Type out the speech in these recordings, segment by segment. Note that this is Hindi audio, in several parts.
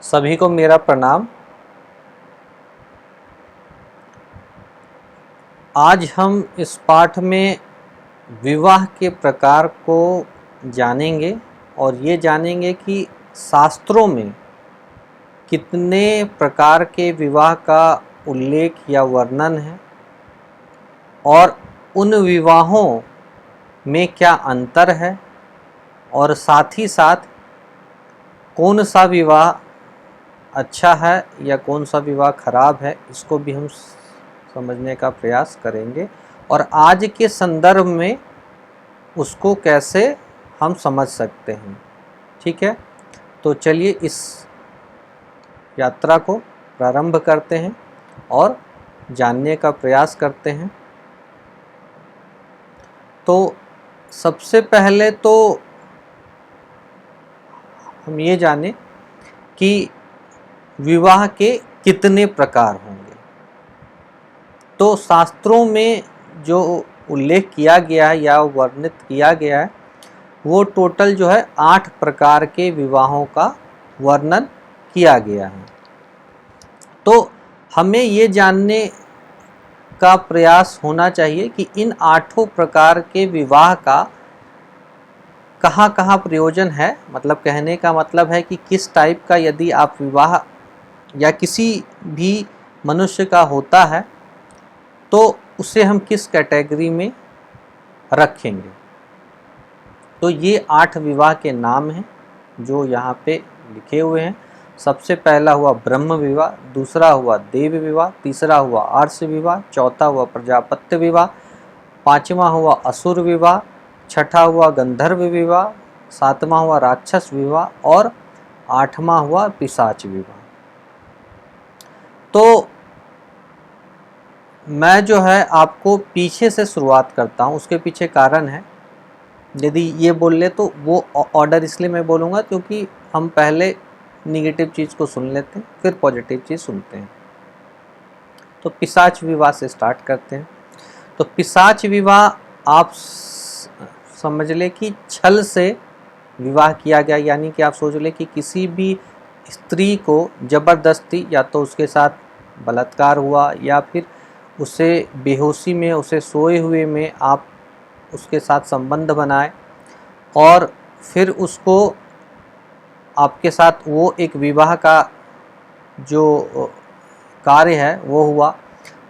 सभी को मेरा प्रणाम। आज हम इस पाठ में विवाह के प्रकार को जानेंगे और ये जानेंगे कि शास्त्रों में कितने प्रकार के विवाह का उल्लेख या वर्णन है और उन विवाहों में क्या अंतर है और साथ ही साथ कौन सा विवाह अच्छा है या कौन सा विवाह खराब है, इसको भी हम समझने का प्रयास करेंगे और आज के संदर्भ में उसको कैसे हम समझ सकते हैं। ठीक है, तो चलिए इस यात्रा को प्रारंभ करते हैं और जानने का प्रयास करते हैं। तो सबसे पहले तो हम ये जानें कि विवाह के कितने प्रकार होंगे। तो शास्त्रों में जो उल्लेख किया गया है या वर्णित किया गया है वो टोटल जो है 8 प्रकार के विवाहों का वर्णन किया गया है। तो हमें ये जानने का प्रयास होना चाहिए कि इन 8 प्रकार के विवाह का कहाँ कहाँ प्रयोजन है। मतलब कहने का मतलब है कि किस टाइप का यदि आप विवाह या किसी भी मनुष्य का होता है तो उसे हम किस कैटेगरी में रखेंगे। तो ये 8 विवाह के नाम हैं जो यहाँ पे लिखे हुए हैं। सबसे पहला हुआ ब्रह्म विवाह, दूसरा हुआ देव विवाह, तीसरा हुआ आर्ष विवाह, चौथा हुआ प्रजापत्य विवाह, पांचवा हुआ असुर विवाह, छठा हुआ गंधर्व विवाह, सातवां हुआ राक्षस विवाह और आठवां हुआ पिशाच विवाह। तो मैं जो है आपको पीछे से शुरुआत करता हूँ, उसके पीछे कारण है। यदि ये बोल ले तो वो ऑर्डर इसलिए मैं बोलूँगा क्योंकि हम पहले निगेटिव चीज़ को सुन लेते हैं फिर पॉजिटिव चीज़ सुनते हैं। तो पिशाच विवाह से स्टार्ट करते हैं। तो पिशाच विवाह आप समझ ले कि छल से विवाह किया गया, यानी कि आप सोच ले कि किसी भी स्त्री को ज़बरदस्ती या तो उसके साथ बलात्कार हुआ या फिर उसे बेहोशी में, उसे सोए हुए में आप उसके साथ संबंध बनाए और फिर उसको आपके साथ वो एक विवाह का जो कार्य है वो हुआ,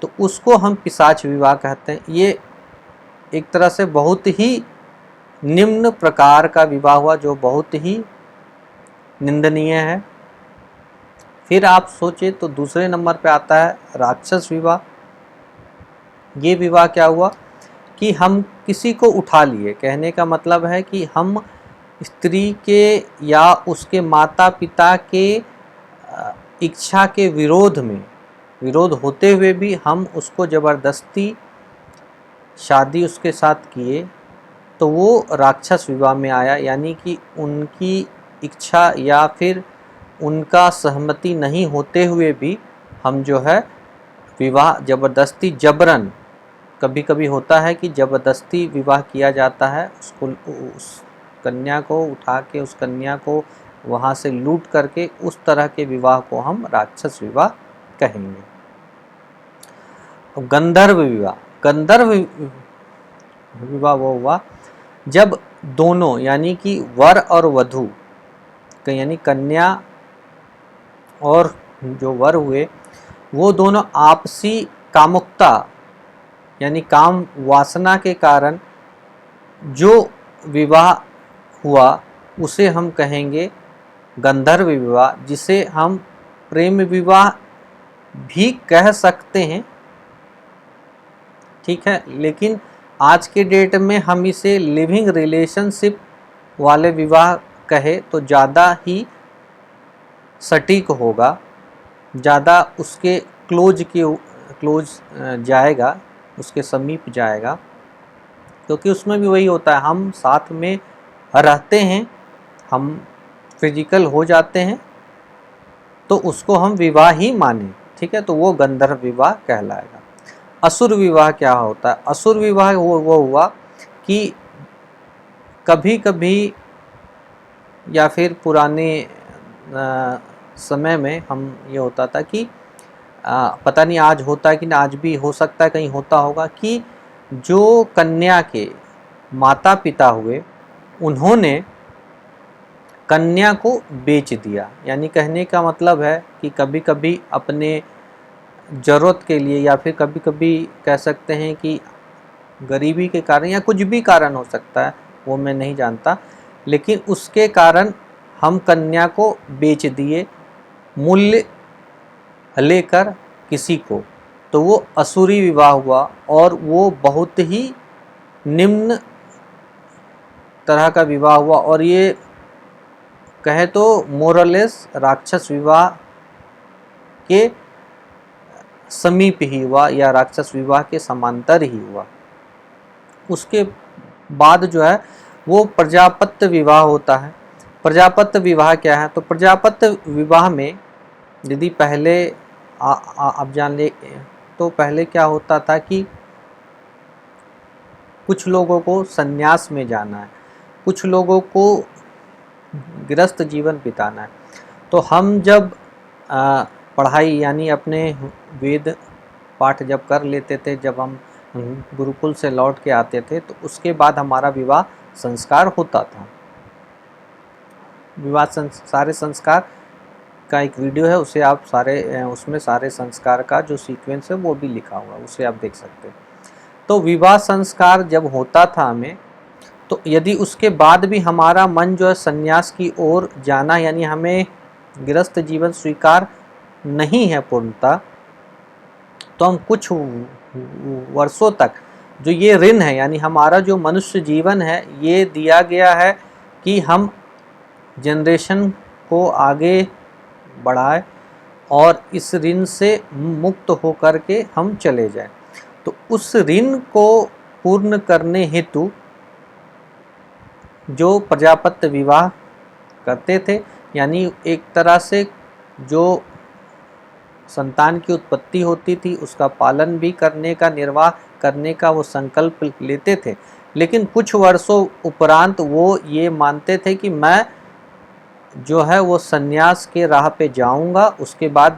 तो उसको हम पिशाच विवाह कहते हैं। ये एक तरह से बहुत ही निम्न प्रकार का विवाह हुआ जो बहुत ही निंदनीय है। फिर आप सोचे तो दूसरे नंबर पे आता है राक्षस विवाह। ये विवाह क्या हुआ कि हम किसी को उठा लिए, कहने का मतलब है कि हम स्त्री के या उसके माता पिता के इच्छा के विरोध होते हुए भी हम उसको ज़बरदस्ती शादी उसके साथ किए, तो वो राक्षस विवाह में आया। यानी कि उनकी इच्छा या फिर उनका सहमति नहीं होते हुए भी हम जो है विवाह ज़बरदस्ती जबरन, कभी कभी होता है कि ज़बरदस्ती विवाह किया जाता है, उसको उस कन्या को उठा के उस कन्या को वहाँ से लूट करके, उस तरह के विवाह को हम राक्षस विवाह कहेंगे। गंधर्व विवाह वो हुआ जब दोनों यानी कि वर और वधू, यानी कन्या और जो वर हुए वो दोनों आपसी कामुकता यानी काम वासना के कारण जो विवाह हुआ उसे हम कहेंगे गंधर्व विवाह, जिसे हम प्रेम विवाह भी कह सकते हैं। ठीक है, लेकिन आज के डेट में हम इसे लिविंग रिलेशनशिप वाले विवाह कहे तो ज़्यादा ही सटीक होगा, ज़्यादा उसके क्लोज जाएगा, उसके समीप जाएगा, क्योंकि उसमें भी वही होता है, हम साथ में रहते हैं, हम फिजिकल हो जाते हैं, तो उसको हम विवाह ही माने। ठीक है, तो वो गंधर्व विवाह कहलाएगा। असुर विवाह क्या होता है? असुर विवाह वो हुआ कि कभी कभी या फिर पुराने समय में हम ये होता था कि पता नहीं आज होता है कि ना, आज भी हो सकता है कहीं होता होगा कि जो कन्या के माता पिता हुए उन्होंने कन्या को बेच दिया। यानी कहने का मतलब है कि कभी कभी अपने ज़रूरत के लिए या फिर कभी कभी कह सकते हैं कि गरीबी के कारण या कुछ भी कारण हो सकता है, वो मैं नहीं जानता, लेकिन उसके कारण हम कन्या को बेच दिए मूल्य लेकर किसी को, तो वो असुरी विवाह हुआ और वो बहुत ही निम्न तरह का विवाह हुआ और ये कहे तो मोरलेस राक्षस विवाह के समीप ही हुआ या राक्षस विवाह के समांतर ही हुआ। उसके बाद जो है वो प्रजापत्य विवाह होता है। प्रजापत्य विवाह क्या है? तो प्रजापत्य विवाह में यदि पहले आप जान ले तो पहले क्या होता था कि कुछ लोगों को संन्यास में जाना है, कुछ लोगों को गृहस्थ जीवन बिताना है। तो हम जब पढ़ाई यानी अपने वेद पाठ जब कर लेते थे, जब हम गुरुकुल से लौट के आते थे, तो उसके बाद हमारा विवाह संस्कार होता था। विवाह सारे संस्कार का एक वीडियो है, उसे आप उसमें सारे संस्कार का जो सीक्वेंस है वो भी लिखा हुआ है, उसे आप देख सकते हैं। तो विवाह संस्कार जब होता था हमें, तो यदि उसके बाद भी हमारा मन जो है संन्यास की ओर जाना, यानी हमें गृहस्थ जीवन स्वीकार नहीं है पूर्णतः, तो हम कुछ वर्षों तक जो ये ऋण है, यानी हमारा जो मनुष्य जीवन है, ये दिया गया है कि हम जनरेशन को आगे बढ़ाए और इस ऋण से मुक्त होकर के हम चले जाएं। तो उस ऋण को पूर्ण करने हेतु जो प्रजापत्य विवाह करते थे, यानी एक तरह से जो संतान की उत्पत्ति होती थी उसका पालन भी करने का, निर्वाह करने का वो संकल्प लेते थे, लेकिन कुछ वर्षों उपरांत वो ये मानते थे कि मैं जो है वो संन्यास के राह पे जाऊंगा, उसके बाद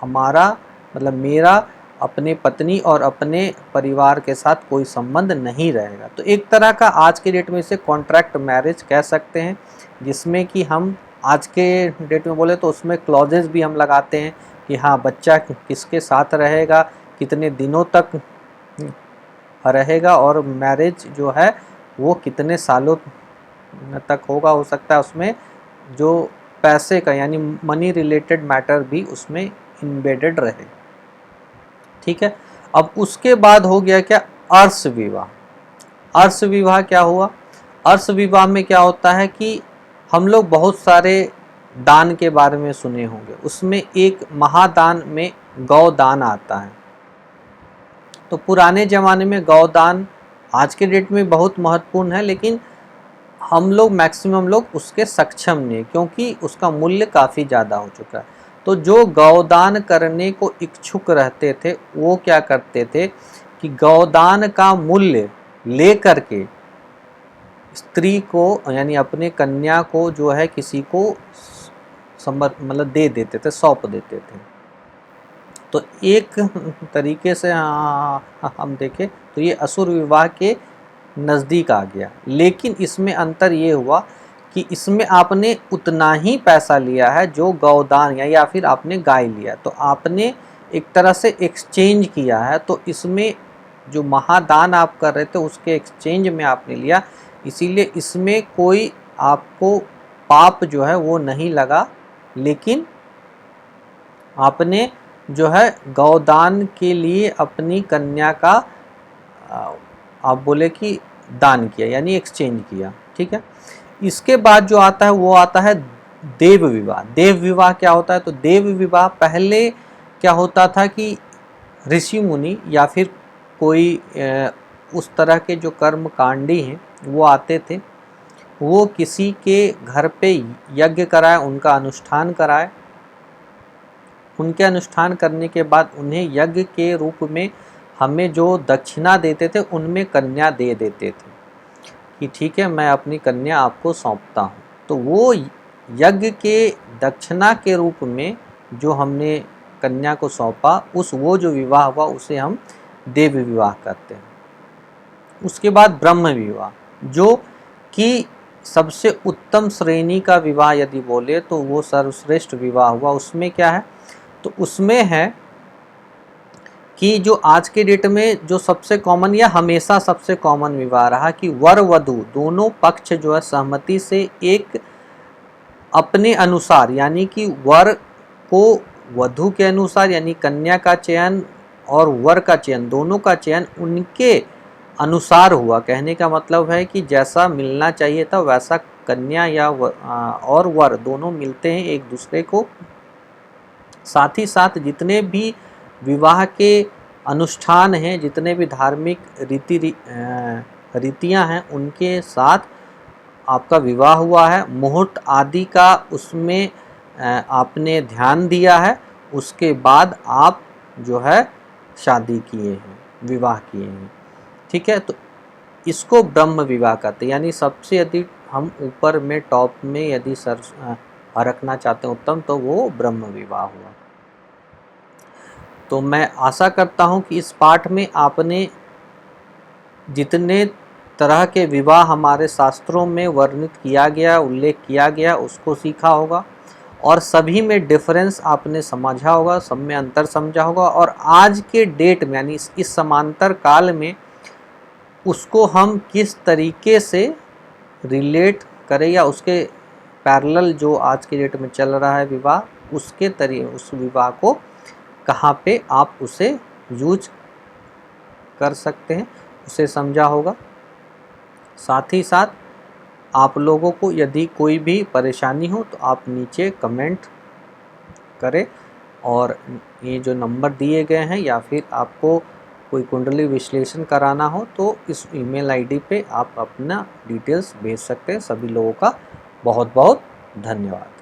हमारा मतलब मेरा अपने पत्नी और अपने परिवार के साथ कोई संबंध नहीं रहेगा। तो एक तरह का आज के डेट में इसे कॉन्ट्रैक्ट मैरिज कह सकते हैं, जिसमें कि हम आज के डेट में बोले तो उसमें क्लॉजेज भी हम लगाते हैं कि हाँ बच्चा किसके साथ रहेगा, कितने दिनों तक रहेगा और मैरिज जो है वो कितने सालों तक होगा। हो सकता है उसमें जो पैसे का यानी मनी रिलेटेड मैटर भी उसमें इम्बेडेड रहे। ठीक है, अब उसके बाद हो गया क्या? अर्श विवाह। अर्श विवाह क्या हुआ? अर्श विवाह में क्या होता है कि हम लोग बहुत सारे दान के बारे में सुने होंगे, उसमें एक महादान में गौदान आता है। तो पुराने ज़माने में गौदान आज के डेट में बहुत महत्वपूर्ण है, लेकिन हम लोग मैक्सिमम लोग उसके सक्षम नहीं, क्योंकि उसका मूल्य काफ़ी ज़्यादा हो चुका है। तो जो गौदान करने को इच्छुक रहते थे वो क्या करते थे कि गौदान का मूल्य ले करके स्त्री को यानी अपने कन्या को जो है किसी को मतलब दे देते थे, सौंप देते थे। तो एक तरीके से हम देखें तो ये असुर विवाह के नज़दीक आ गया, लेकिन इसमें अंतर ये हुआ कि इसमें आपने उतना ही पैसा लिया है जो गौदान या फिर आपने गाय लिया, तो आपने एक तरह से एक्सचेंज किया है। तो इसमें जो महादान आप कर रहे थे उसके एक्सचेंज में आपने लिया, इसीलिए इसमें कोई आपको पाप जो है वो नहीं लगा, लेकिन आपने जो है गौदान के लिए अपनी कन्या का आप बोले कि दान किया यानी एक्सचेंज किया। ठीक है, इसके बाद जो आता है वो आता है देव विवाह। देव विवाह क्या होता है? तो देव विवाह पहले क्या होता था कि ऋषि मुनि या फिर कोई उस तरह के जो कर्म कांडी हैं वो आते थे, वो किसी के घर पे यज्ञ कराए, उनका अनुष्ठान कराए, उनके अनुष्ठान करने के बाद उन्हें यज्ञ के रूप में हमें जो दक्षिणा देते थे उनमें कन्या दे देते थे कि ठीक है मैं अपनी कन्या आपको सौंपता हूँ। तो वो यज्ञ के दक्षिणा के रूप में जो हमने कन्या को सौंपा, वो जो विवाह हुआ उसे हम देव विवाह कहते हैं। उसके बाद ब्रह्म विवाह, जो कि सबसे उत्तम श्रेणी का विवाह यदि बोले तो वो सर्वश्रेष्ठ विवाह हुआ। उसमें क्या है, तो उसमें है कि जो आज के डेट में जो सबसे कॉमन या हमेशा सबसे कॉमन विवाह रहा कि वर वधू दोनों पक्ष जो है सहमति से एक अपने अनुसार, यानी कि वर को वधू के अनुसार यानी कन्या का चयन और वर का चयन, दोनों का चयन उनके अनुसार हुआ। कहने का मतलब है कि जैसा मिलना चाहिए था वैसा कन्या या और वर दोनों मिलते हैं एक दूसरे को। साथ ही साथ जितने भी विवाह के अनुष्ठान हैं, जितने भी धार्मिक रीतियां हैं, उनके साथ आपका विवाह हुआ है। मुहूर्त आदि का उसमें आपने ध्यान दिया है, उसके बाद आप जो है शादी किए हैं, विवाह किए हैं। ठीक है, तो इसको ब्रह्म विवाह कहते हैं। यानी सबसे यदि हम ऊपर में टॉप में यदि रखना चाहते हैं उत्तम, तो वो ब्रह्म विवाह हुआ। तो मैं आशा करता हूँ कि इस पाठ में आपने जितने तरह के विवाह हमारे शास्त्रों में वर्णित किया गया, उल्लेख किया गया, उसको सीखा होगा और सभी में डिफरेंस आपने समझा होगा, सब में अंतर समझा होगा। और आज के डेट में यानी इस समांतर काल में उसको हम किस तरीके से रिलेट करें या उसके पैरेलल जो आज के डेट में चल रहा है विवाह, उस विवाह को कहाँ पे आप उसे यूज कर सकते हैं, उसे समझा होगा। साथ ही साथ आप लोगों को यदि कोई भी परेशानी हो तो आप नीचे कमेंट करें, और ये जो नंबर दिए गए हैं या फिर आपको कोई कुंडली विश्लेषण कराना हो तो इस ईमेल आईडी पे आप अपना डिटेल्स भेज सकते हैं। सभी लोगों का बहुत बहुत धन्यवाद।